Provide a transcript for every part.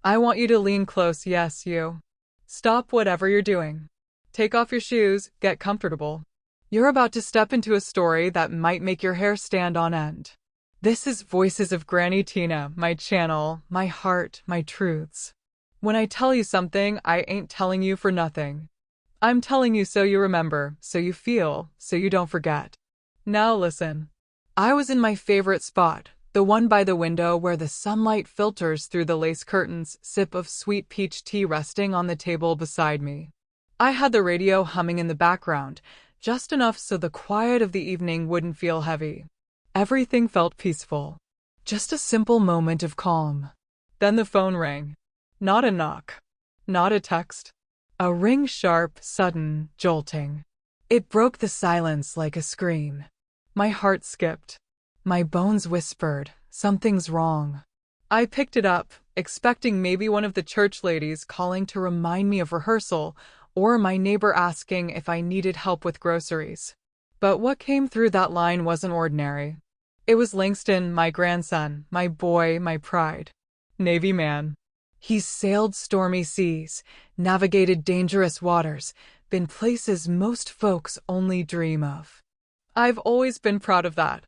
I want you to lean close, yes, you. Stop whatever you're doing. Take off your shoes, get comfortable. You're about to step into a story that might make your hair stand on end. This is Voices of Granny Tina, my channel, my heart, my truths. When I tell you something, I ain't telling you for nothing. I'm telling you so you remember, so you feel, so you don't forget. Now listen. I was in my favorite spot, the one by the window where the sunlight filters through the lace curtains, sip of sweet peach tea resting on the table beside me. I had the radio humming in the background, just enough so the quiet of the evening wouldn't feel heavy. Everything felt peaceful. Just a simple moment of calm. Then the phone rang. Not a knock. Not a text. A ring, sharp, sudden, jolting. It broke the silence like a scream. My heart skipped. My bones whispered, something's wrong. I picked it up, expecting maybe one of the church ladies calling to remind me of rehearsal, or my neighbor asking if I needed help with groceries. But what came through that line wasn't ordinary. It was Langston, my grandson, my boy, my pride. Navy man. He's sailed stormy seas, navigated dangerous waters, been places most folks only dream of. I've always been proud of that.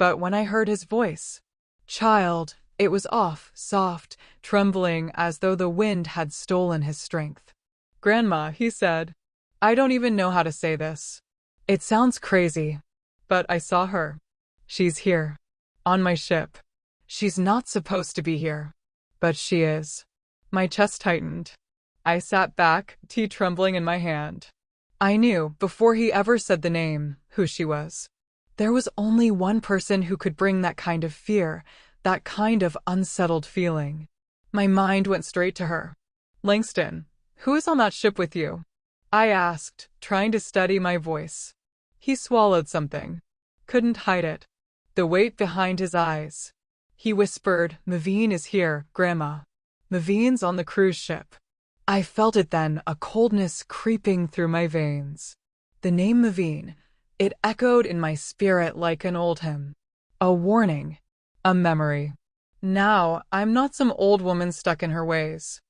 But when I heard his voice, child, it was off, soft, trembling as though the wind had stolen his strength. Grandma, he said. I don't even know how to say this. It sounds crazy. But I saw her. She's here. On my ship. She's not supposed to be here. But she is. My chest tightened. I sat back, tea trembling in my hand. I knew, before he ever said the name, who she was. There was only one person who could bring that kind of fear, that kind of unsettled feeling. My mind went straight to her. Langston, who is on that ship with you? I asked, trying to steady my voice. He swallowed something. Couldn't hide it. The weight behind his eyes. He whispered, Maveen is here, Grandma. Maveen's on the cruise ship. I felt it then, a coldness creeping through my veins. The name Maveen, it echoed in my spirit like an old hymn. A warning. A memory. Now, I'm not some old woman stuck in her ways.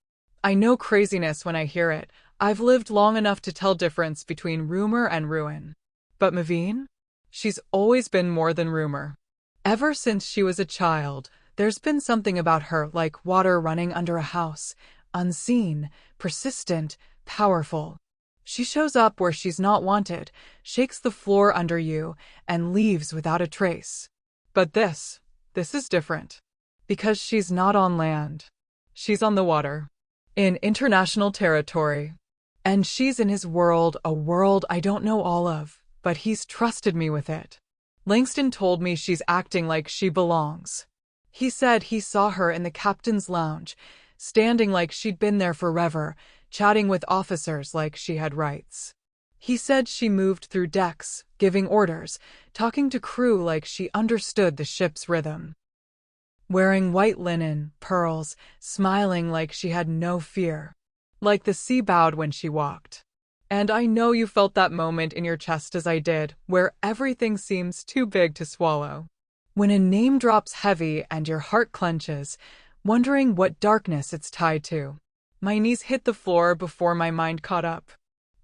I know craziness when I hear it. I've lived long enough to tell difference between rumor and ruin. But Maveen? She's always been more than rumor. Ever since she was a child, there's been something about her like water running under a house, unseen, persistent, powerful. She shows up where she's not wanted, shakes the floor under you, and leaves without a trace. But this is different. Because she's not on land. She's on the water. In international territory. And she's in his world, a world I don't know all of, but he's trusted me with it. Langston told me she's acting like she belongs. He said he saw her in the captain's lounge, standing like she'd been there forever, chatting with officers like she had rights. He said she moved through decks, giving orders, talking to crew like she understood the ship's rhythm. Wearing white linen, pearls, smiling like she had no fear. Like the sea bowed when she walked. And I know you felt that moment in your chest as I did, where everything seems too big to swallow. When a name drops heavy and your heart clenches, wondering what darkness it's tied to. My knees hit the floor before my mind caught up.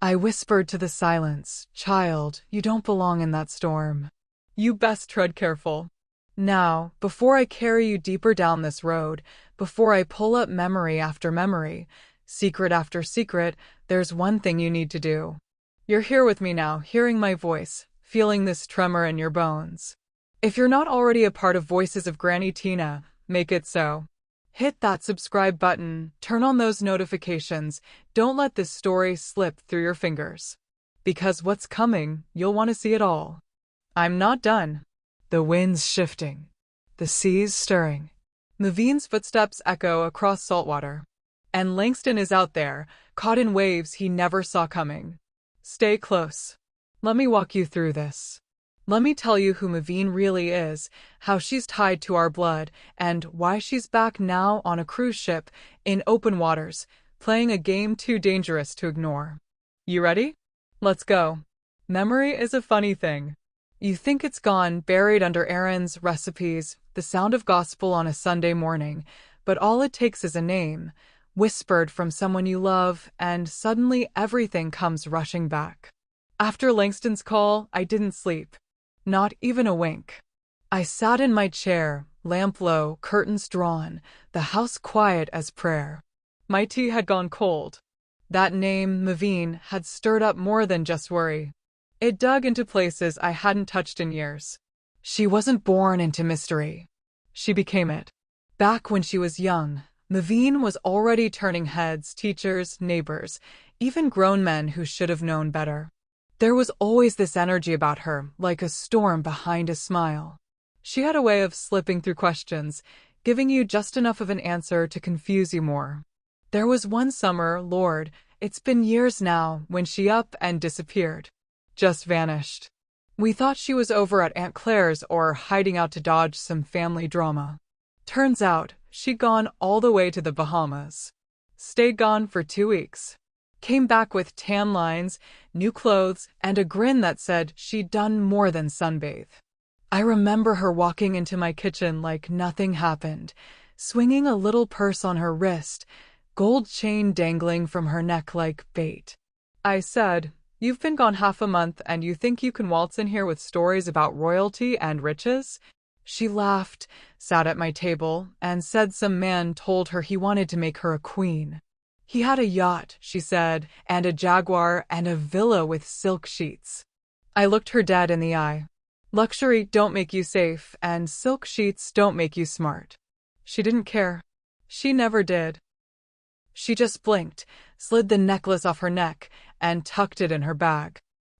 I whispered to the silence, child, you don't belong in that storm. You best tread careful. Now, before I carry you deeper down this road, before I pull up memory after memory, secret after secret, there's one thing you need to do. You're here with me now, hearing my voice, feeling this tremor in your bones. If you're not already a part of Voices of Granny Tina, make it so. Hit that subscribe button, turn on those notifications, don't let this story slip through your fingers. Because what's coming, you'll want to see it all. I'm not done. The wind's shifting. The sea's stirring. Maveen's footsteps echo across saltwater. And Langston is out there, caught in waves he never saw coming. Stay close. Let me walk you through this. Let me tell you who Maveen really is, how she's tied to our blood, and why she's back now on a cruise ship, in open waters, playing a game too dangerous to ignore. You ready? Let's go. Memory is a funny thing. You think it's gone, buried under errands, recipes, the sound of gospel on a Sunday morning, But all it takes is a name, whispered from someone you love, and suddenly everything comes rushing back. After Langston's call, I didn't sleep. Not even a wink. I sat in my chair, lamp low, curtains drawn, the house quiet as prayer. My tea had gone cold. That name, Maveen, had stirred up more than just worry. It dug into places I hadn't touched in years. She wasn't born into mystery. She became it. Back when she was young, Maveen was already turning heads, teachers, neighbors, even grown men who should have known better. There was always this energy about her, like a storm behind a smile. She had a way of slipping through questions, giving you just enough of an answer to confuse you more. There was one summer, Lord, it's been years now, when she up and disappeared. Just vanished. We thought she was over at Aunt Claire's or hiding out to dodge some family drama. Turns out, she'd gone all the way to the Bahamas. Stayed gone for 2 weeks. Came back with tan lines, new clothes, and a grin that said she'd done more than sunbathe. I remember her walking into my kitchen like nothing happened, swinging a little purse on her wrist, gold chain dangling from her neck like bait. I said, "You've been gone half a month and you think you can waltz in here with stories about royalty and riches?" She laughed, sat at my table, and said some man told her he wanted to make her a queen. He had a yacht, she said, and a Jaguar and a villa with silk sheets. I looked her dead in the eye. Luxury don't make you safe, and silk sheets don't make you smart. She didn't care. She never did. She just blinked, slid the necklace off her neck, and tucked it in her bag.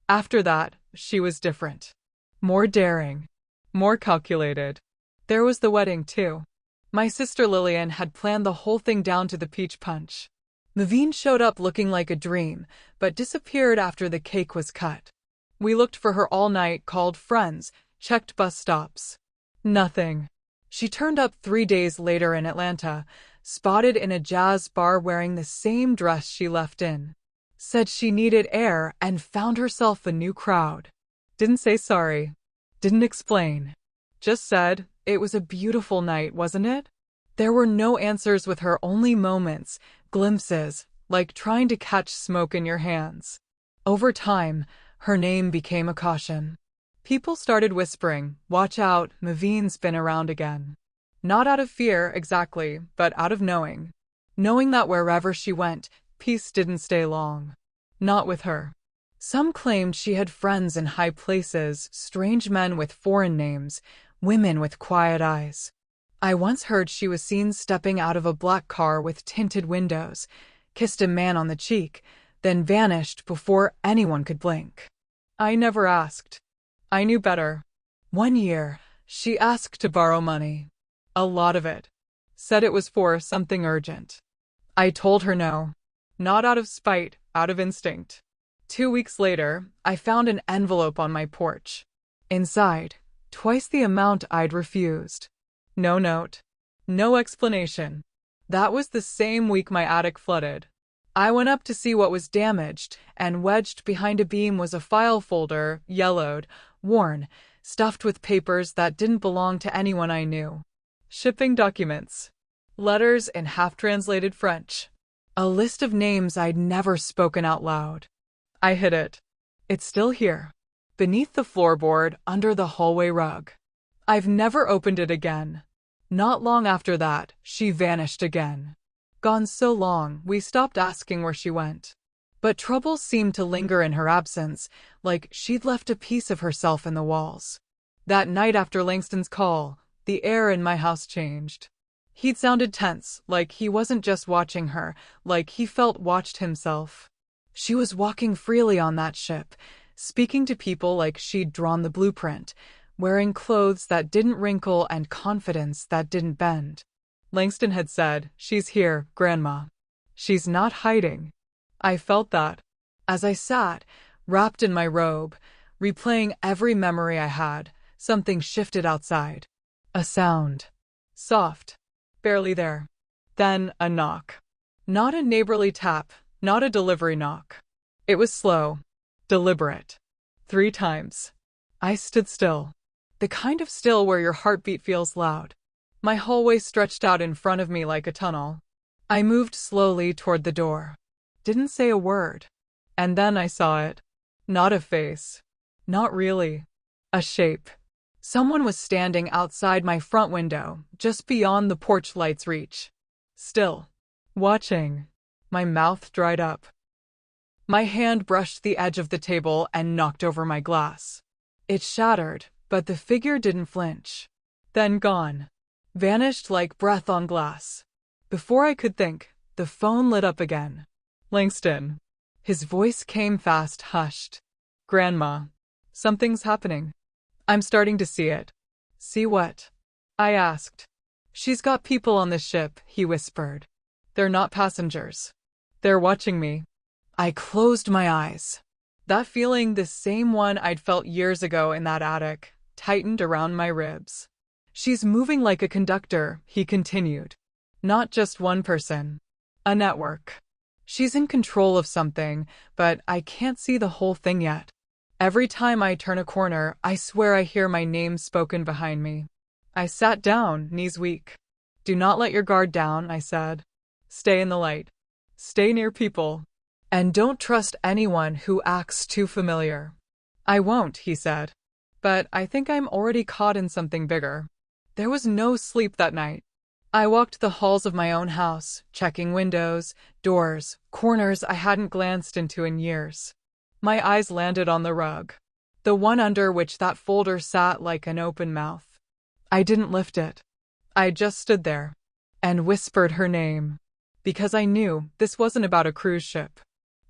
After that, she was different. More daring. More calculated. There was the wedding, too. My sister Lillian had planned the whole thing down to the peach punch. Maveen showed up looking like a dream, but disappeared after the cake was cut. We looked for her all night, called friends, checked bus stops. Nothing. She turned up 3 days later in Atlanta, spotted in a jazz bar wearing the same dress she left in. Said she needed air and found herself a new crowd. Didn't say sorry. Didn't explain. Just said, it was a beautiful night, wasn't it? There were no answers with her, only moments, glimpses, like trying to catch smoke in your hands. Over time, her name became a caution. People started whispering, "Watch out, Maveen's been around again." Not out of fear, exactly, but out of knowing. Knowing that wherever she went, peace didn't stay long. Not with her. Some claimed she had friends in high places, strange men with foreign names, women with quiet eyes. I once heard she was seen stepping out of a black car with tinted windows, kissed a man on the cheek, then vanished before anyone could blink. I never asked. I knew better. One year, she asked to borrow money. A lot of it. Said it was for something urgent. I told her no. Not out of spite, out of instinct. 2 weeks later, I found an envelope on my porch. Inside, twice the amount I'd refused. No note. No explanation. That was the same week my attic flooded. I went up to see what was damaged, and wedged behind a beam was a file folder, yellowed, worn, stuffed with papers that didn't belong to anyone I knew. Shipping documents. Letters in half-translated French. A list of names I'd never spoken out loud. I hid it. It's still here. Beneath the floorboard, under the hallway rug. I've never opened it again. Not long after that, she vanished again. Gone so long, we stopped asking where she went. But trouble seemed to linger in her absence, like she'd left a piece of herself in the walls. That night after Langston's call, the air in my house changed. He'd sounded tense, like he wasn't just watching her, like he felt watched himself. She was walking freely on that ship, speaking to people like she'd drawn the blueprint, wearing clothes that didn't wrinkle and confidence that didn't bend. Langston had said, "She's here, Grandma. She's not hiding." I felt that. As I sat, wrapped in my robe, replaying every memory I had, something shifted outside. A sound. Soft. Barely there. Then a knock. Not a neighborly tap, not a delivery knock. It was slow. Deliberate. 3 times. I stood still. The kind of still where your heartbeat feels loud. My hallway stretched out in front of me like a tunnel. I moved slowly toward the door. Didn't say a word. And then I saw it. Not a face. Not really. A shape. Someone was standing outside my front window, just beyond the porch light's reach. Still. Watching. My mouth dried up. My hand brushed the edge of the table and knocked over my glass. It shattered, but the figure didn't flinch. Then gone. Vanished like breath on glass. Before I could think, the phone lit up again. Langston. His voice came fast, hushed. Grandma. Something's happening. I'm starting to see it. See what? I asked. She's got people on this ship, he whispered. They're not passengers. They're watching me. I closed my eyes. That feeling, the same one I'd felt years ago in that attic, tightened around my ribs. She's moving like a conductor, he continued. Not just one person. A network. She's in control of something, but I can't see the whole thing yet. Every time I turn a corner, I swear I hear my name spoken behind me. I sat down, knees weak. Do not let your guard down, I said. Stay in the light. Stay near people. And don't trust anyone who acts too familiar. I won't, he said. But I think I'm already caught in something bigger. There was no sleep that night. I walked the halls of my own house, checking windows, doors, corners I hadn't glanced into in years. My eyes landed on the rug, the one under which that folder sat like an open mouth. I didn't lift it. I just stood there and whispered her name, because I knew this wasn't about a cruise ship.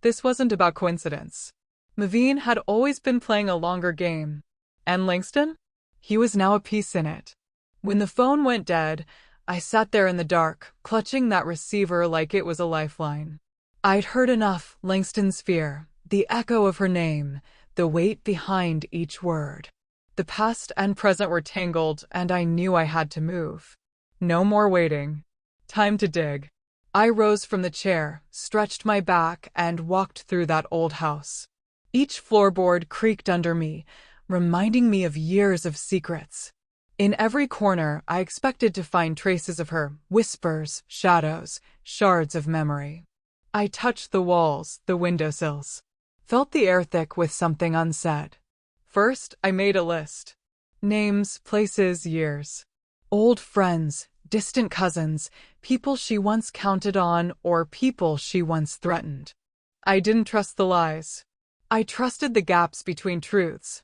This wasn't about coincidence. Maveen had always been playing a longer game. And Langston? He was now a piece in it. When the phone went dead, I sat there in the dark, clutching that receiver like it was a lifeline. I'd heard enough, Langston's fear, the echo of her name, the weight behind each word. The past and present were tangled, and I knew I had to move. No more waiting. Time to dig. I rose from the chair, stretched my back, and walked through that old house. Each floorboard creaked under me, reminding me of years of secrets. In every corner, I expected to find traces of her, whispers, shadows, shards of memory. I touched the walls, the windowsills, felt the air thick with something unsaid. First, I made a list. Names, places, years. Old friends, distant cousins, people she once counted on, or people she once threatened. I didn't trust the lies. I trusted the gaps between truths.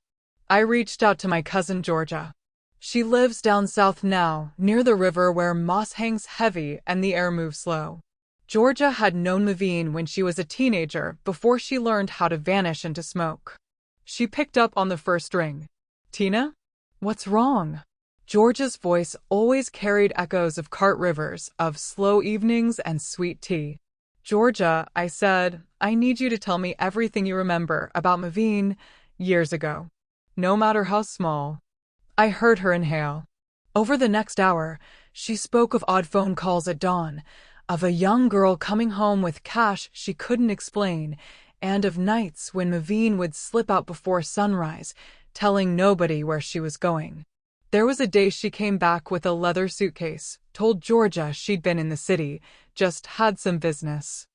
I reached out to my cousin Georgia. She lives down south now, near the river where moss hangs heavy and the air moves slow. Georgia had known Maveen when she was a teenager, before she learned how to vanish into smoke. She picked up on the first ring. Tina? What's wrong? Georgia's voice always carried echoes of cart rivers, of slow evenings and sweet tea. Georgia, I said, I need you to tell me everything you remember about Maveen years ago. No matter how small. I heard her inhale. Over the next hour, she spoke of odd phone calls at dawn, of a young girl coming home with cash she couldn't explain, and of nights when Maveen would slip out before sunrise, telling nobody where she was going. There was a day she came back with a leather suitcase, told Georgia she'd been in the city, just had some business.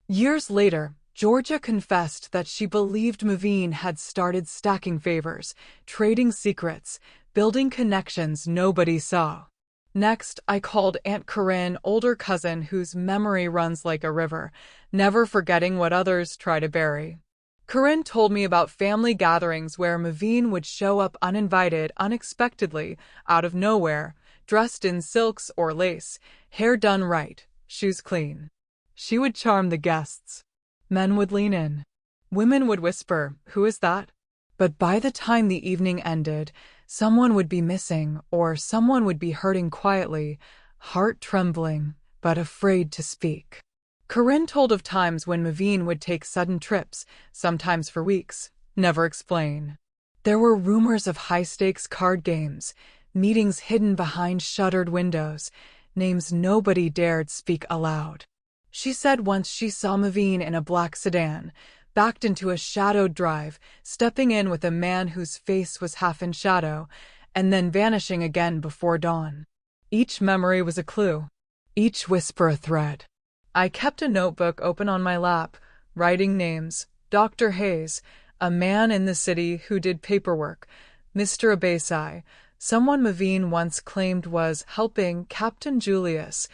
Years later, Georgia confessed that she believed Maveen had started stacking favors, trading secrets, building connections nobody saw. Next, I called Aunt Corinne, older cousin whose memory runs like a river, never forgetting what others try to bury. Corinne told me about family gatherings where Maveen would show up uninvited, unexpectedly, out of nowhere, dressed in silks or lace, hair done right, shoes clean. She would charm the guests. Men would lean in. Women would whisper, "Who is that?" But by the time the evening ended, someone would be missing, or someone would be hurting quietly, heart trembling, but afraid to speak. Corinne told of times when Maveen would take sudden trips, sometimes for weeks, never explain. There were rumors of high-stakes card games, meetings hidden behind shuttered windows, names nobody dared speak aloud. She said once she saw Maveen in a black sedan, backed into a shadowed drive, stepping in with a man whose face was half in shadow, and then vanishing again before dawn. Each memory was a clue, each whisper a thread. I kept a notebook open on my lap, writing names: Dr. Hayes, a man in the city who did paperwork; Mr. Abasai, someone Mavine once claimed was helping; Captain Julius,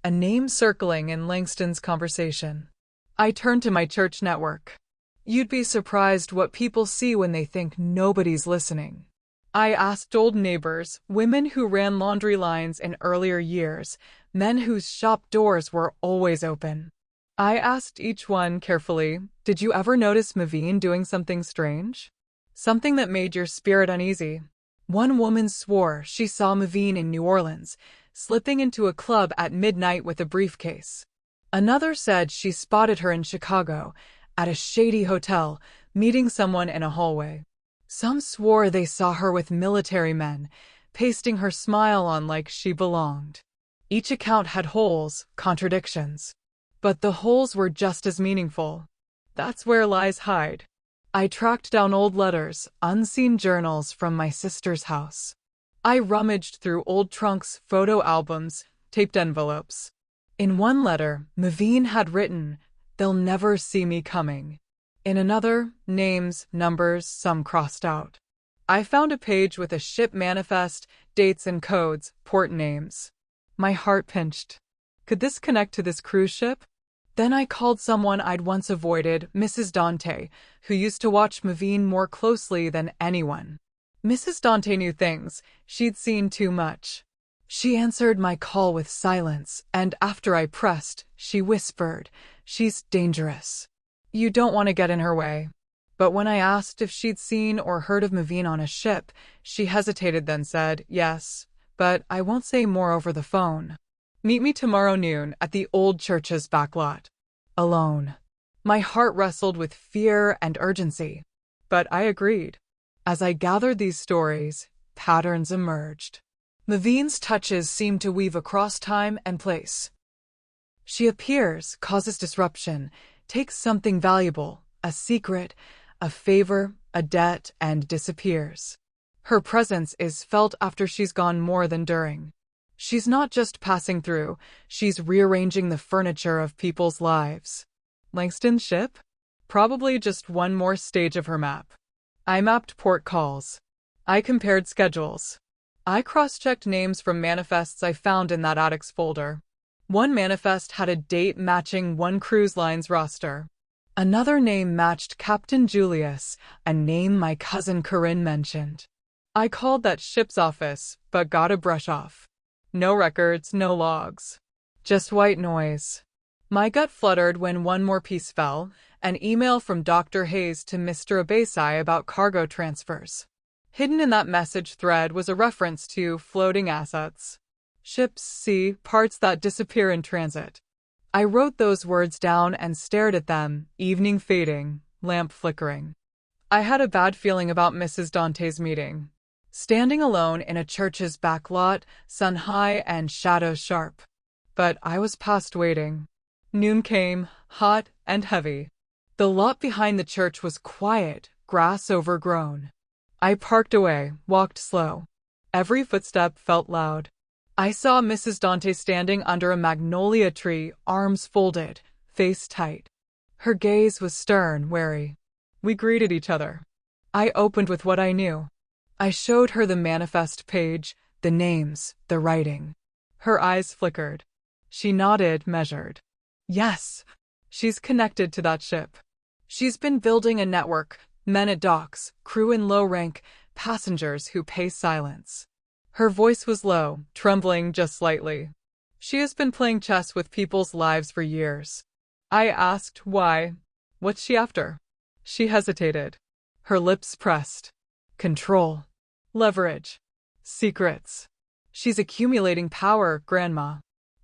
a name circling in Langston's conversation. I turned to my church network. You'd be surprised what people see when they think nobody's listening. I asked old neighbors, women who ran laundry lines in earlier years, men whose shop doors were always open. I asked each one carefully, did you ever notice Mavine doing something strange? Something that made your spirit uneasy? One woman swore she saw Mavine in New Orleans, slipping into a club at midnight with a briefcase. Another said she spotted her in Chicago, at a shady hotel, meeting someone in a hallway. Some swore they saw her with military men, pasting her smile on like she belonged. Each account had holes, contradictions. But the holes were just as meaningful. That's where lies hide. I tracked down old letters, unseen journals from my sister's house. I rummaged through old trunks, photo albums, taped envelopes. In one letter, Mavine had written, "They'll never see me coming." In another, names, numbers, some crossed out. I found a page with a ship manifest, dates and codes, port names. My heart pinched. Could this connect to this cruise ship? Then I called someone I'd once avoided, Mrs. Dante, who used to watch Mavine more closely than anyone. Mrs. Dante knew things. She'd seen too much. She answered my call with silence, and after I pressed, she whispered, "She's dangerous. You don't want to get in her way." But when I asked if she'd seen or heard of Mavine on a ship, she hesitated, then said, "Yes, but I won't say more over the phone. Meet me tomorrow noon at the old church's back lot." Alone. My heart wrestled with fear and urgency. But I agreed. As I gathered these stories, patterns emerged. Mavine's touches seemed to weave across time and place. She appears, causes disruption, takes something valuable, a secret, a favor, a debt, and disappears. Her presence is felt after she's gone more than during. She's not just passing through, she's rearranging the furniture of people's lives. Langston's ship? Probably just one more stage of her map. I mapped port calls. I compared schedules. I cross-checked names from manifests I found in that addicts folder. One manifest had a date matching one cruise line's roster. Another name matched Captain Julius, a name my cousin Corinne mentioned. I called that ship's office, but got a brush off. No records, no logs. Just white noise. My gut fluttered when one more piece fell, an email from Dr. Hayes to Mr. Abasai about cargo transfers. Hidden in that message thread was a reference to floating assets. Ships, sea, parts that disappear in transit. I wrote those words down and stared at them, evening fading, lamp flickering. I had a bad feeling about Mrs. Dante's meeting. Standing alone in a church's back lot, sun high and shadows sharp. But I was past waiting. Noon came, hot and heavy. The lot behind the church was quiet, grass overgrown. I parked away, walked slow. Every footstep felt loud. I saw Mrs. Dante standing under a magnolia tree, arms folded, face tight. Her gaze was stern, wary. We greeted each other. I opened with what I knew. I showed her the manifest page, the names, the writing. Her eyes flickered. She nodded, measured. Yes, she's connected to that ship. She's been building a network, men at docks, crew in low rank, passengers who pay silence. Her voice was low, trembling just slightly. She has been playing chess with people's lives for years. I asked why. What's she after? She hesitated. Her lips pressed. Control. Leverage. Secrets. She's accumulating power, Grandma.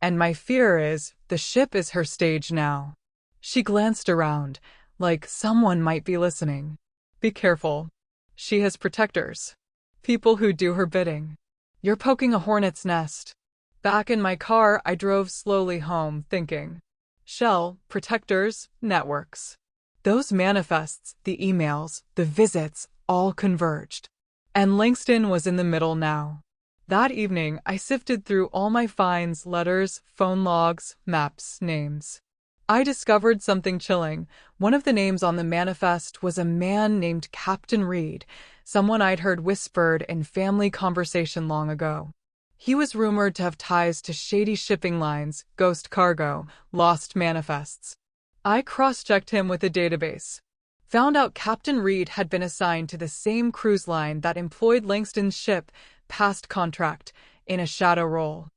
And my fear is, the ship is her stage now. She glanced around, like someone might be listening. Be careful. She has protectors. People who do her bidding. You're poking a hornet's nest. Back in my car, I drove slowly home, thinking. Shell, protectors, networks. Those manifests, the emails, the visits, all converged. And Langston was in the middle now. That evening, I sifted through all my finds, letters, phone logs, maps, names. I discovered something chilling. One of the names on the manifest was a man named Captain Reed, someone I'd heard whispered in family conversation long ago. He was rumored to have ties to shady shipping lines, ghost cargo, lost manifests. I cross-checked him with a database. Found out Captain Reed had been assigned to the same cruise line that employed Langston's ship, past contract, in a shadow role.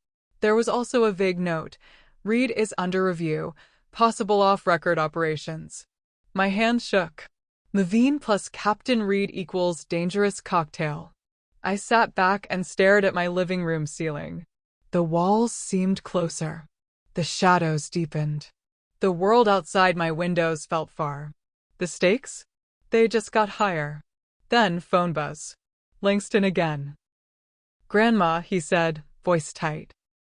There was also a vague note. Reed is under review, possible off-record operations. My hand shook. Levine plus Captain Reed equals dangerous cocktail. I sat back and stared at my living room ceiling. The walls seemed closer. The shadows deepened. The world outside my windows felt far. The stakes? They just got higher. Then phone buzz. Langston again. "Grandma," he said, voice tight.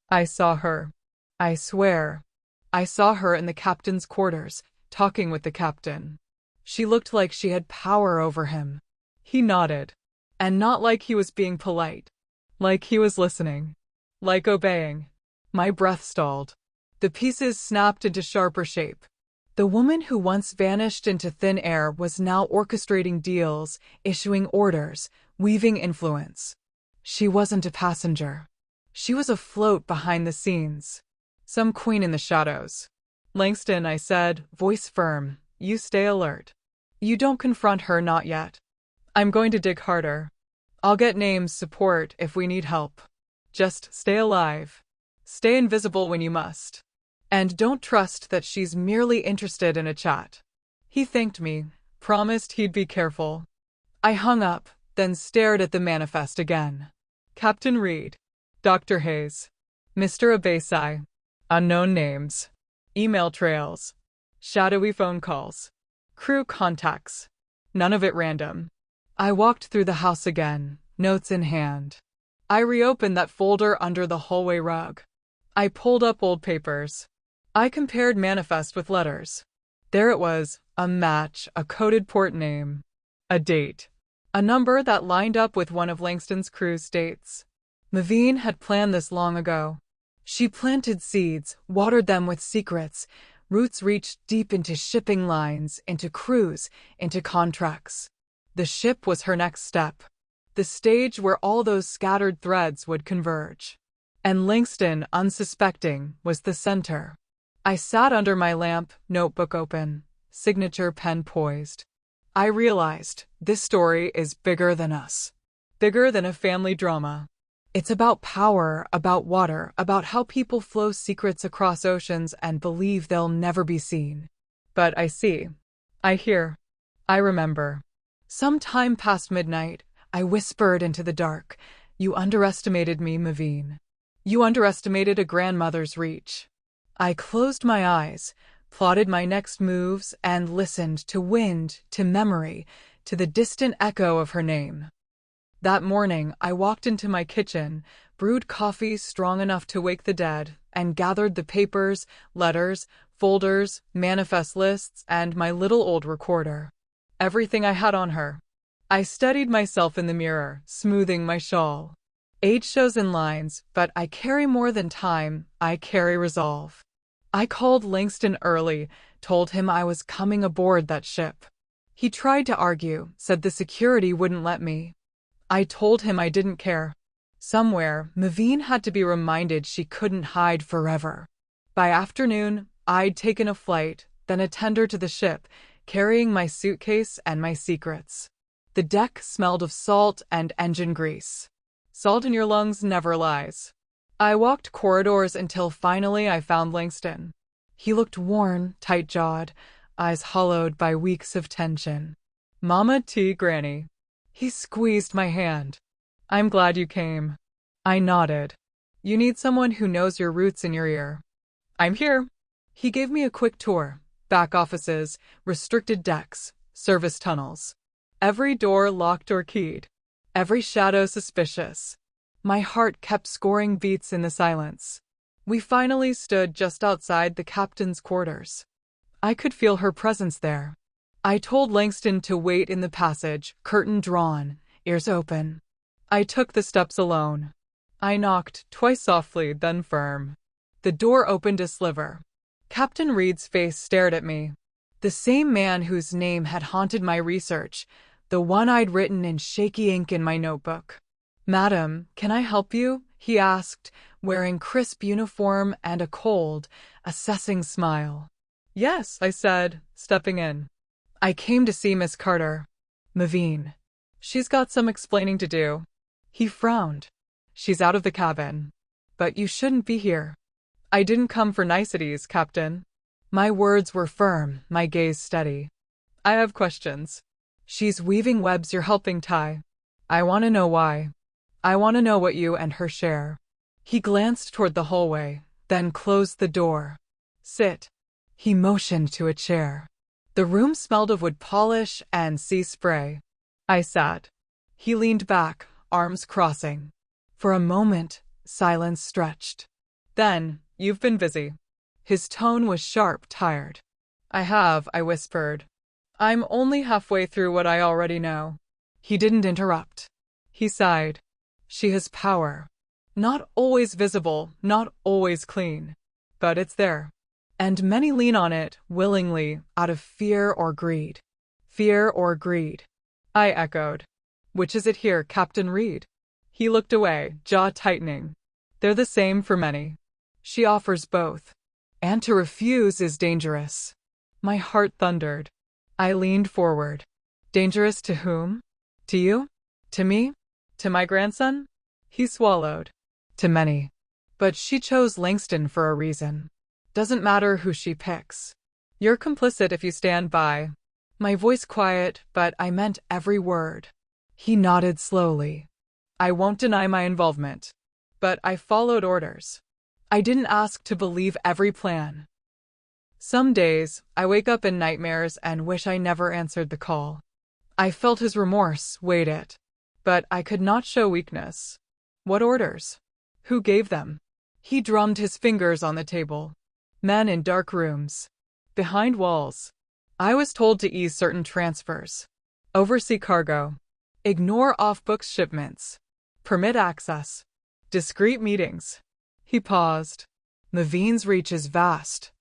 "I saw her. I swear. I saw her in the captain's quarters, talking with the captain. She looked like she had power over him." He nodded. And not like he was being polite. Like he was listening. Like obeying. My breath stalled. The pieces snapped into sharper shape. The woman who once vanished into thin air was now orchestrating deals, issuing orders, weaving influence. She wasn't a passenger. She was afloat behind the scenes. Some queen in the shadows. "Langston," I said, voice firm, "you stay alert. You don't confront her, not yet. I'm going to dig harder. I'll get names, support, if we need help. Just stay alive. Stay invisible when you must. And don't trust that she's merely interested in a chat." He thanked me, promised he'd be careful. I hung up, then stared at the manifest again. Captain Reed. Dr. Hayes. Mr. Abasai. Unknown names. Email trails. Shadowy phone calls. Crew contacts. None of it random. I walked through the house again, notes in hand. I reopened that folder under the hallway rug. I pulled up old papers. I compared manifest with letters. There it was, a match, a coded port name. A date. A number that lined up with one of Langston's cruise dates. Levine had planned this long ago. She planted seeds, watered them with secrets. Roots reached deep into shipping lines, into crews, into contracts. The ship was her next step. The stage where all those scattered threads would converge. And Langston, unsuspecting, was the center. I sat under my lamp, notebook open, signature pen poised. I realized this story is bigger than us. Bigger than a family drama. It's about power, about water, about how people flow secrets across oceans and believe they'll never be seen. But I see. I hear. I remember. Some time past midnight, I whispered into the dark, "You underestimated me, Maveen. You underestimated a grandmother's reach." I closed my eyes, plotted my next moves, and listened to wind, to memory, to the distant echo of her name. That morning, I walked into my kitchen, brewed coffee strong enough to wake the dead, and gathered the papers, letters, folders, manifest lists, and my little old recorder. Everything I had on her. I studied myself in the mirror, smoothing my shawl. Age shows in lines, but I carry more than time, I carry resolve. I called Langston early, told him I was coming aboard that ship. He tried to argue, said the security wouldn't let me. I told him I didn't care. Somewhere, Maveen had to be reminded she couldn't hide forever. By afternoon, I'd taken a flight, then a tender to the ship, carrying my suitcase and my secrets. The deck smelled of salt and engine grease. Salt in your lungs never lies. I walked corridors until finally I found Langston. He looked worn, tight-jawed, eyes hollowed by weeks of tension. "Mama T. Granny." He squeezed my hand. "I'm glad you came." I nodded. "You need someone who knows your roots in your ear." "I'm here." He gave me a quick tour. Back offices, restricted decks, service tunnels. Every door locked or keyed. Every shadow suspicious. My heart kept scoring beats in the silence. We finally stood just outside the captain's quarters. I could feel her presence there. I told Langston to wait in the passage, curtain drawn, ears open. I took the steps alone. I knocked, twice softly, then firm. The door opened a sliver. Captain Reed's face stared at me. The same man whose name had haunted my research, the one I'd written in shaky ink in my notebook. "Madam, can I help you?" he asked, wearing crisp uniform and a cold, assessing smile. "Yes," I said, stepping in. "I came to see Miss Carter. Mavine. She's got some explaining to do." He frowned. "She's out of the cabin. But you shouldn't be here." "I didn't come for niceties, Captain." My words were firm, my gaze steady. "I have questions." "She's weaving webs you're helping tie. I want to know why. I want to know what you and her share." He glanced toward the hallway, then closed the door. "Sit." He motioned to a chair. The room smelled of wood polish and sea spray. I sat. He leaned back, arms crossing. For a moment, silence stretched. Then, "You've been busy." His tone was sharp, tired. "I have," I whispered. "I'm only halfway through what I already know." He didn't interrupt. He sighed. "She has power. Not always visible, not always clean. But it's there. And many lean on it, willingly, out of fear or greed." "Fear or greed?" I echoed. "Which is it here, Captain Reed?" He looked away, jaw tightening. "They're the same for many. She offers both. And to refuse is dangerous." My heart thundered. I leaned forward. "Dangerous to whom? To you? To me? To my grandson?" He swallowed. "To many. But she chose Langston for a reason. Doesn't matter who she picks. You're complicit if you stand by." My voice quiet, but I meant every word. He nodded slowly. "I won't deny my involvement. But I followed orders. I didn't ask to believe every plan. Some days, I wake up in nightmares and wish I never answered the call." I felt his remorse, weighed it. But I could not show weakness. "What orders? Who gave them?" He drummed his fingers on the table. "Men in dark rooms. Behind walls. I was told to ease certain transfers. Oversee cargo. Ignore off-books shipments. Permit access. Discreet meetings." He paused. "Mavine's reach is vast."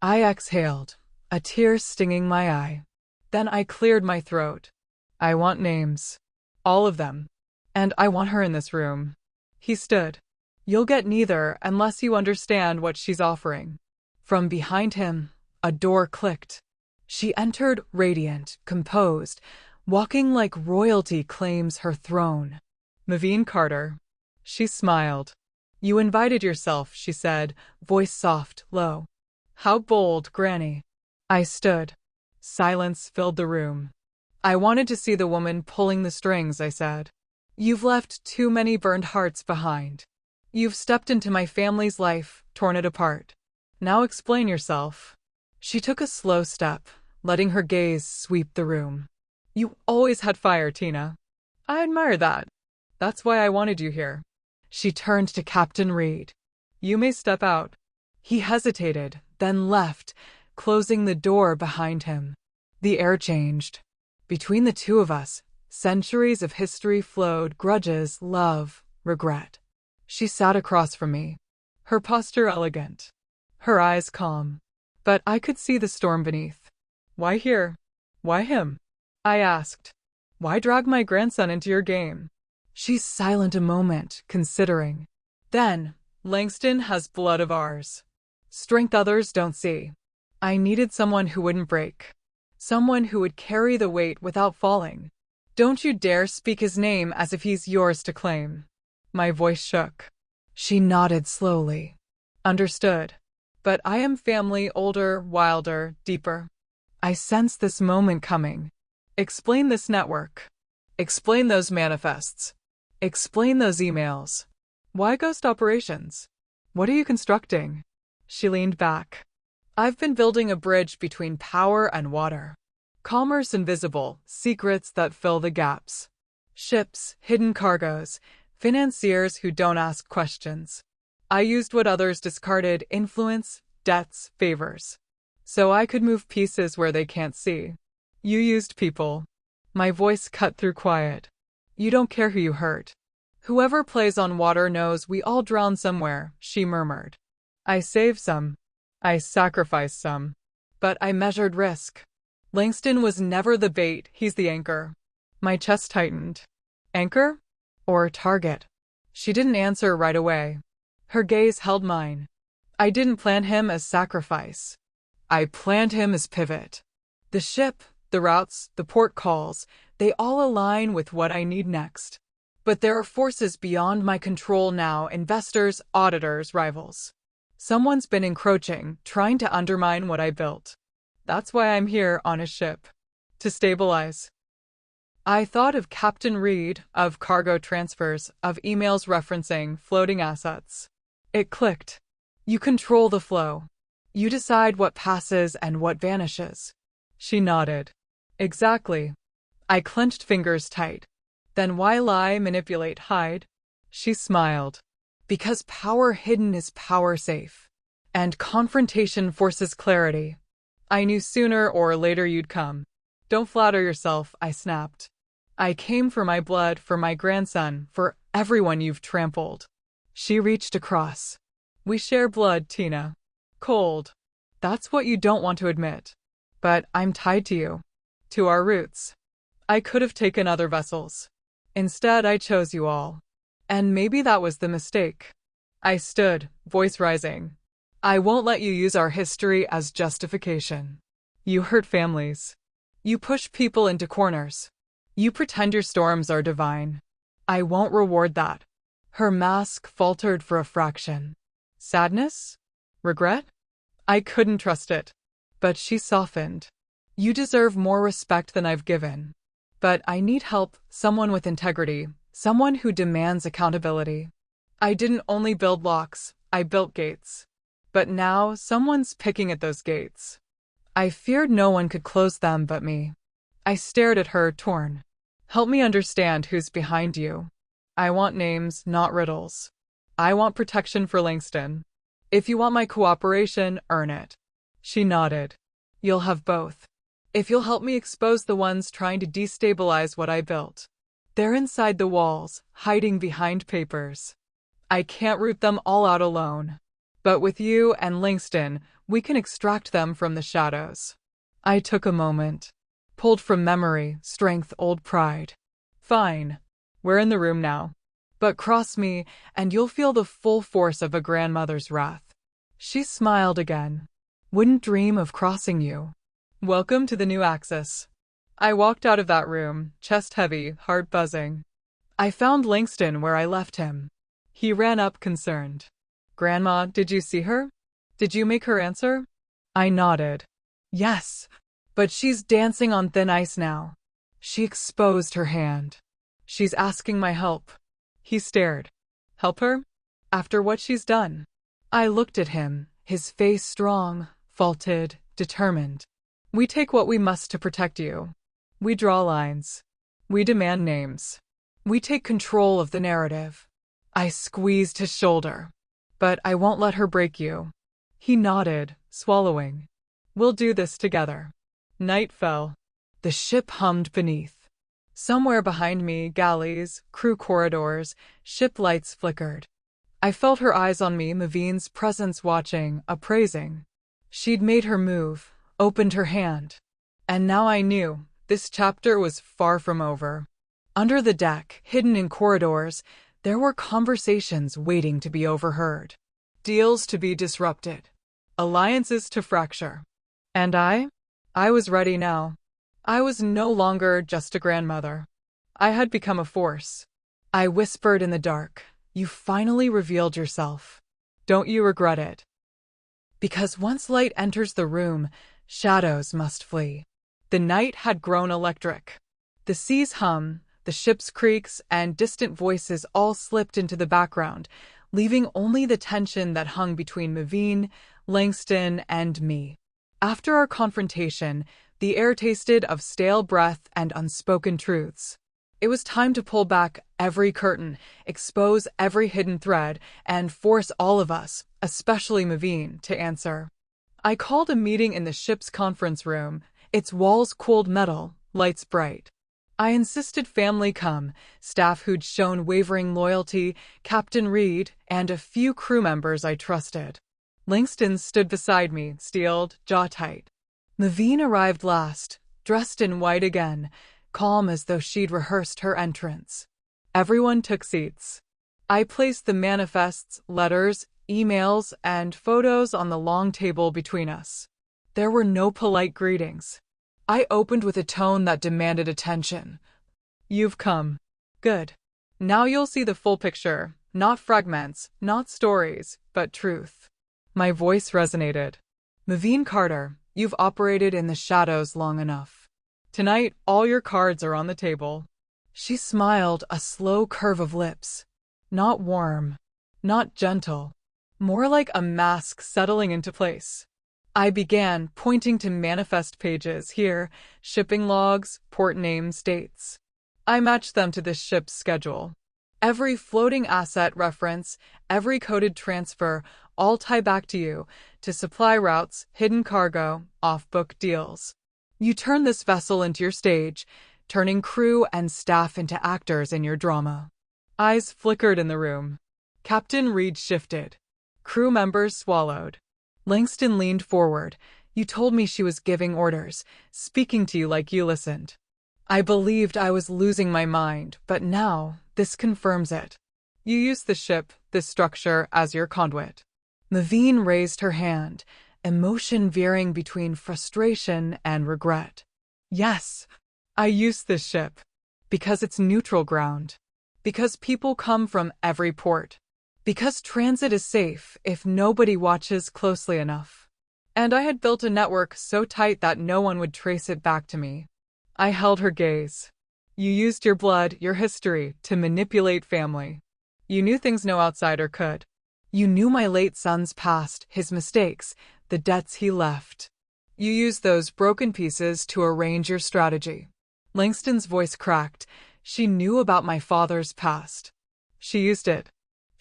I exhaled, a tear stinging my eye. Then I cleared my throat. "I want names. All of them. And I want her in this room." He stood. "You'll get neither unless you understand what she's offering." From behind him, a door clicked. She entered radiant, composed, walking like royalty claims her throne. "Mavine Carter." She smiled. "You invited yourself," she said, voice soft, low. "How bold, Granny." I stood. Silence filled the room. "I wanted to see the woman pulling the strings," I said. "You've left too many burned hearts behind. You've stepped into my family's life, torn it apart. Now explain yourself." She took a slow step, letting her gaze sweep the room. "You always had fire, Tina. I admire that. That's why I wanted you here." She turned to Captain Reed. "You may step out." He hesitated, then left, closing the door behind him. The air changed. Between the two of us, centuries of history flowed, grudges, love, regret. She sat across from me, her posture elegant, her eyes calm. But I could see the storm beneath. "Why here? Why him?" I asked. "Why drag my grandson into your game?" She's silent a moment, considering. Then, "Langston has blood of ours. Strength others don't see. I needed someone who wouldn't break. Someone who would carry the weight without falling. Don't you dare speak his name as if he's yours to claim." My voice shook. She nodded slowly. "Understood. But I am family, older, wilder, deeper. I sense this moment coming. Explain this network. Explain those manifests. Explain those emails. Why ghost operations? What are you constructing?" She leaned back. "I've been building a bridge between power and water. Commerce invisible, secrets that fill the gaps. Ships, hidden cargoes, financiers who don't ask questions. I used what others discarded: influence, debts, favors. So I could move pieces where they can't see. You used people." My voice cut through quiet. "You don't care who you hurt. Whoever plays on water knows we all drown somewhere, she murmured. I saved some. I sacrificed some. But I measured risk. Langston was never the bait, he's the anchor. My chest tightened. Anchor? Or target? She didn't answer right away. Her gaze held mine. I didn't plan him as sacrifice. I planned him as pivot. The ship, the routes, the port calls, they all align with what I need next. But there are forces beyond my control now, investors, auditors, rivals. Someone's been encroaching, trying to undermine what I built. That's why I'm here on a ship. To stabilize. I thought of Captain Reed, of cargo transfers, of emails referencing floating assets. It clicked. You control the flow. You decide what passes and what vanishes. She nodded. Exactly. I clenched fingers tight. Then why lie, manipulate, hide? She smiled. Because power hidden is power safe. And confrontation forces clarity. I knew sooner or later you'd come. Don't flatter yourself, I snapped. I came for my blood, for my grandson, for everyone you've trampled. She reached across. We share blood, Tina. Cold. That's what you don't want to admit. But I'm tied to you. To our roots. I could have taken other vessels. Instead, I chose you all. And maybe that was the mistake. I stood, voice rising. I won't let you use our history as justification. You hurt families. You push people into corners. You pretend your storms are divine. I won't reward that. Her mask faltered for a fraction. Sadness? Regret? I couldn't trust it. But she softened. You deserve more respect than I've given. But I need help, someone with integrity, someone who demands accountability. I didn't only build locks, I built gates. But now someone's picking at those gates. I feared no one could close them but me. I stared at her, torn. Help me understand who's behind you. I want names, not riddles. I want protection for Langston. If you want my cooperation, earn it. She nodded. You'll have both. If you'll help me expose the ones trying to destabilize what I built. They're inside the walls, hiding behind papers. I can't root them all out alone. But with you and Langston, we can extract them from the shadows. I took a moment. Pulled from memory, strength, old pride. Fine. We're in the room now. But cross me, and you'll feel the full force of a grandmother's wrath. She smiled again. Wouldn't dream of crossing you. Welcome to the new Axis. I walked out of that room, chest heavy, heart buzzing. I found Langston where I left him. He ran up concerned. Grandma, did you see her? Did you make her answer? I nodded. Yes, but she's dancing on thin ice now. She exposed her hand. She's asking my help. He stared. Help her? After what she's done? I looked at him, his face strong, faulted, determined. We take what we must to protect you. We draw lines. We demand names. We take control of the narrative. I squeezed his shoulder. But I won't let her break you. He nodded, swallowing. We'll do this together. Night fell. The ship hummed beneath. Somewhere behind me, galleys, crew corridors, ship lights flickered. I felt her eyes on me, Mavine's presence watching, appraising. She'd made her move, opened her hand. And now I knew, this chapter was far from over. Under the deck, hidden in corridors, there were conversations waiting to be overheard. Deals to be disrupted. Alliances to fracture. And I was ready now. I was no longer just a grandmother. I had become a force. I whispered in the dark, you finally revealed yourself. Don't you regret it? Because once light enters the room, shadows must flee. The night had grown electric. The sea's hum, the ship's creaks, and distant voices all slipped into the background, leaving only the tension that hung between Mavine, Langston, and me. After our confrontation, the air tasted of stale breath and unspoken truths. It was time to pull back every curtain, expose every hidden thread, and force all of us, especially Mavine, to answer. I called a meeting in the ship's conference room, its walls cooled metal, lights bright. I insisted family come, staff who'd shown wavering loyalty, Captain Reed, and a few crew members I trusted. Langston stood beside me, steeled, jaw tight. Naveen arrived last, dressed in white again, calm as though she'd rehearsed her entrance. Everyone took seats. I placed the manifests, letters, emails, and photos on the long table between us. There were no polite greetings. I opened with a tone that demanded attention. You've come. Good. Now you'll see the full picture, not fragments, not stories, but truth. My voice resonated. Naveen Carter, you've operated in the shadows long enough. Tonight, all your cards are on the table. She smiled, a slow curve of lips. Not warm, not gentle, more like a mask settling into place. I began, pointing to manifest pages here, shipping logs, port names, dates. I matched them to this ship's schedule. Every floating asset reference, every coded transfer, all tie back to you, to supply routes, hidden cargo, off-book deals. You turn this vessel into your stage, turning crew and staff into actors in your drama. Eyes flickered in the room. Captain Reed shifted. Crew members swallowed. Langston leaned forward. You told me she was giving orders, speaking to you like you listened. I believed I was losing my mind, but now, this confirms it. You used the ship, this structure, as your conduit. Naveen raised her hand, emotion veering between frustration and regret. Yes, I used this ship. Because it's neutral ground. Because people come from every port. Because transit is safe if nobody watches closely enough. And I had built a network so tight that no one would trace it back to me. I held her gaze. You used your blood, your history, to manipulate family. You knew things no outsider could. You knew my late son's past, his mistakes, the debts he left. You used those broken pieces to arrange your strategy. Langston's voice cracked. She knew about my father's past. She used it.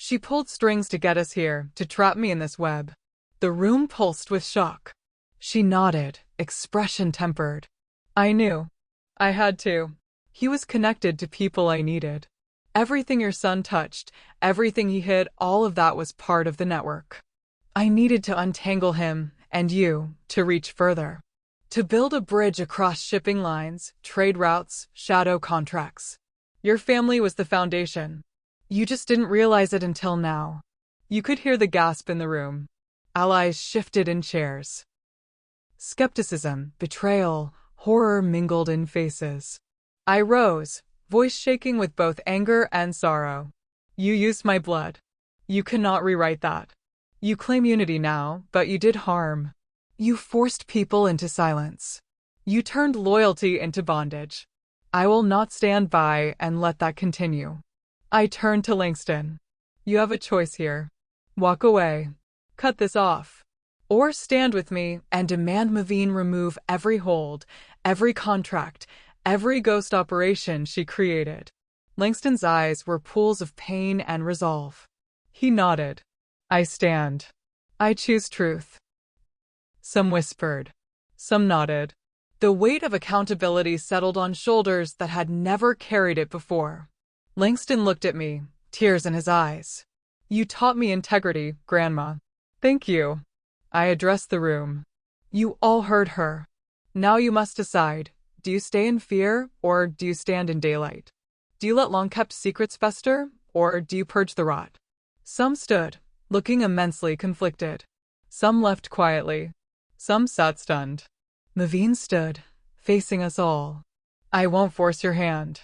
She pulled strings to get us here, to trap me in this web. The room pulsed with shock. She nodded, expression tempered. I knew. I had to. He was connected to people I needed. Everything your son touched, everything he hid, all of that was part of the network. I needed to untangle him, and you, to reach further. To build a bridge across shipping lines, trade routes, shadow contracts. Your family was the foundation. You just didn't realize it until now. You could hear the gasp in the room. Allies shifted in chairs. Skepticism, betrayal, horror mingled in faces. I rose, voice shaking with both anger and sorrow. You used my blood. You cannot rewrite that. You claim unity now, but you did harm. You forced people into silence. You turned loyalty into bondage. I will not stand by and let that continue. I turned to Langston. You have a choice here. Walk away. Cut this off. Or stand with me and demand Naveen remove every hold, every contract, every ghost operation she created. Langston's eyes were pools of pain and resolve. He nodded. I stand. I choose truth. Some whispered. Some nodded. The weight of accountability settled on shoulders that had never carried it before. Langston looked at me, tears in his eyes. You taught me integrity, Grandma. Thank you. I addressed the room. You all heard her. Now you must decide. Do you stay in fear, or do you stand in daylight? Do you let long-kept secrets fester, or do you purge the rot? Some stood, looking immensely conflicted. Some left quietly. Some sat stunned. Naveen stood, facing us all. I won't force your hand.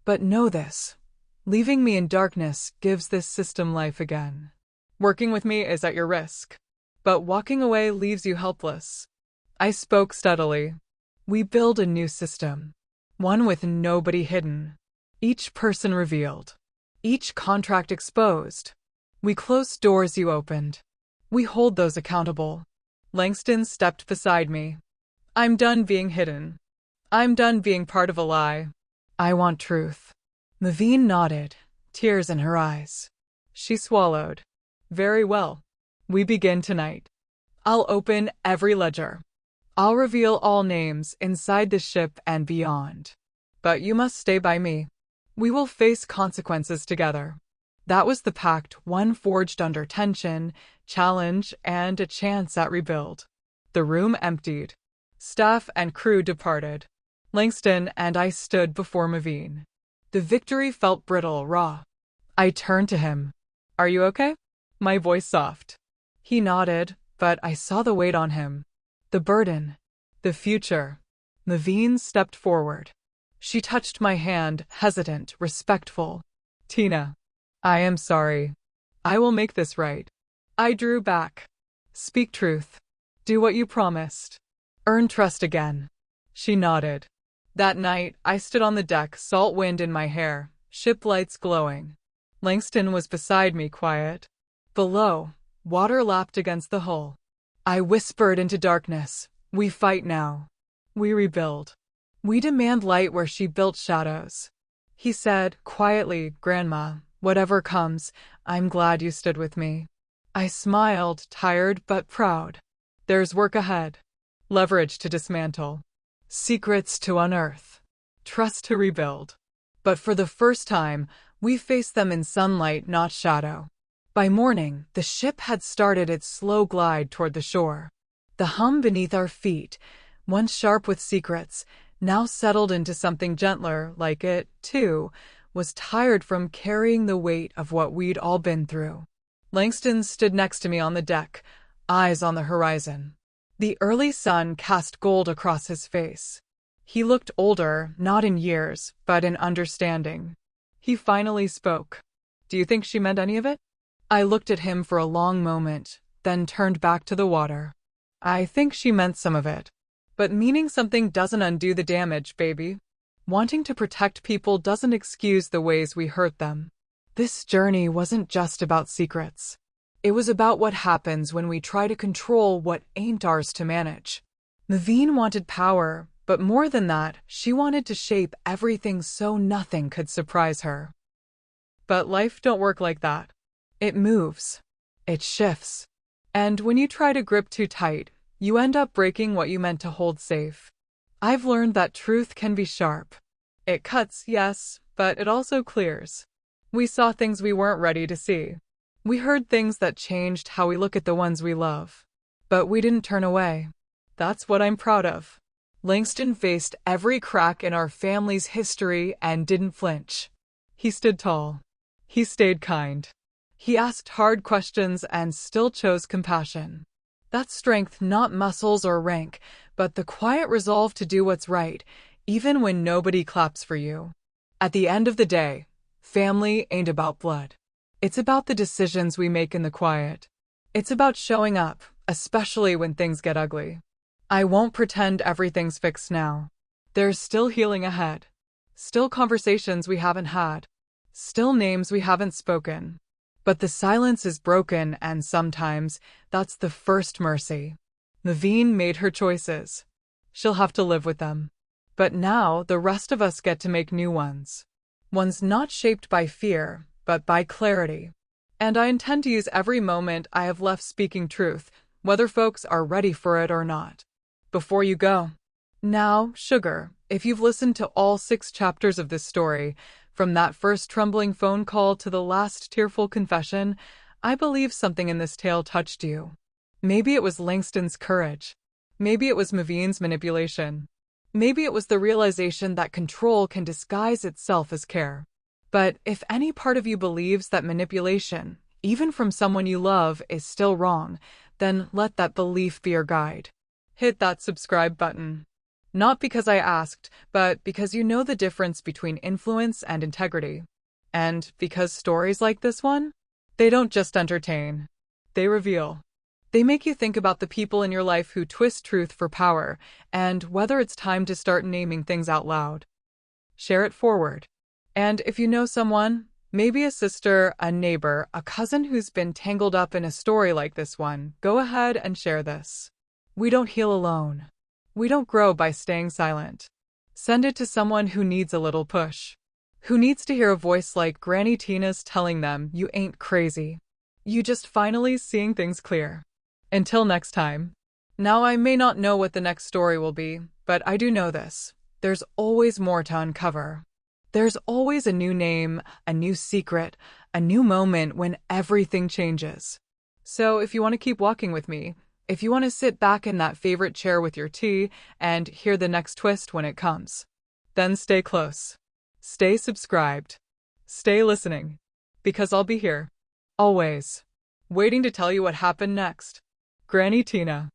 But know this. Leaving me in darkness gives this system life again. Working with me is at your risk. But walking away leaves you helpless. I spoke steadily. We build a new system. One with nobody hidden. Each person revealed. Each contract exposed. We close doors you opened. We hold those accountable. Langston stepped beside me. I'm done being hidden. I'm done being part of a lie. I want truth. Naveen nodded, tears in her eyes. She swallowed. Very well. We begin tonight. I'll open every ledger. I'll reveal all names inside the ship and beyond. but you must stay by me. We will face consequences together. That was the pact, one forged under tension, challenge, and a chance at rebuild. The room emptied. Staff and crew departed. Langston and I stood before Maveen. The victory felt brittle, raw. I turned to him. Are you okay? My voice soft. He nodded, but I saw the weight on him. The burden. The future. Maveen stepped forward. She touched my hand, hesitant, respectful. Tina. I am sorry. I will make this right. I drew back. Speak truth. Do what you promised. Earn trust again. She nodded. That night, I stood on the deck, salt wind in my hair, ship lights glowing. Langston was beside me, quiet. Below, water lapped against the hull. I whispered into darkness, we fight now. We rebuild. We demand light where she built shadows. He said, quietly, Grandma, whatever comes, I'm glad you stood with me. I smiled, tired but proud. There's work ahead. Leverage to dismantle. Secrets to unearth. Trust to rebuild. But for the first time, we faced them in sunlight, not shadow. By morning, the ship had started its slow glide toward the shore. The hum beneath our feet, once sharp with secrets, now settled into something gentler, like it, too, was tired from carrying the weight of what we'd all been through. Langston stood next to me on the deck, eyes on the horizon. The early sun cast gold across his face. He looked older, not in years, but in understanding. He finally spoke. Do you think she meant any of it? I looked at him for a long moment, then turned back to the water. I think she meant some of it. But meaning something doesn't undo the damage, baby. Wanting to protect people doesn't excuse the ways we hurt them. This journey wasn't just about secrets. It was about what happens when we try to control what ain't ours to manage. Maveen wanted power, but more than that, she wanted to shape everything so nothing could surprise her. But life don't work like that. It moves. It shifts. And when you try to grip too tight, you end up breaking what you meant to hold safe. I've learned that truth can be sharp. It cuts, yes, but it also clears. We saw things we weren't ready to see. We heard things that changed how we look at the ones we love. But we didn't turn away. That's what I'm proud of. Langston faced every crack in our family's history and didn't flinch. He stood tall. He stayed kind. He asked hard questions and still chose compassion. That's strength, not muscles or rank, but the quiet resolve to do what's right, even when nobody claps for you. At the end of the day, family ain't about blood. It's about the decisions we make in the quiet. It's about showing up, especially when things get ugly. I won't pretend everything's fixed now. There's still healing ahead. Still conversations we haven't had. Still names we haven't spoken. But the silence is broken, and sometimes that's the first mercy. Naveen made her choices. She'll have to live with them. But now the rest of us get to make new ones. Ones not shaped by fear, but by clarity. And I intend to use every moment I have left speaking truth, whether folks are ready for it or not. Before you go. Now, sugar, if you've listened to all 6 chapters of this story, from that first trembling phone call to the last tearful confession, I believe something in this tale touched you. Maybe it was Langston's courage. Maybe it was Maveen's manipulation. Maybe it was the realization that control can disguise itself as care. But if any part of you believes that manipulation, even from someone you love, is still wrong, then let that belief be your guide. Hit that subscribe button. Not because I asked, but because you know the difference between influence and integrity. And because stories like this one, they don't just entertain. They reveal. They make you think about the people in your life who twist truth for power, and whether it's time to start naming things out loud. Share it forward. And if you know someone, maybe a sister, a neighbor, a cousin who's been tangled up in a story like this one, go ahead and share this. We don't heal alone. We don't grow by staying silent. Send it to someone who needs a little push. Who needs to hear a voice like Granny Tina's telling them you ain't crazy. You just finally seeing things clear. Until next time. Now I may not know what the next story will be, but I do know this. there's always more to uncover. There's always a new name, a new secret, a new moment when everything changes. So if you want to keep walking with me, if you want to sit back in that favorite chair with your tea and hear the next twist when it comes, then stay close. Stay subscribed. Stay listening. Because I'll be here. Always. Waiting to tell you what happened next. Granny Tina.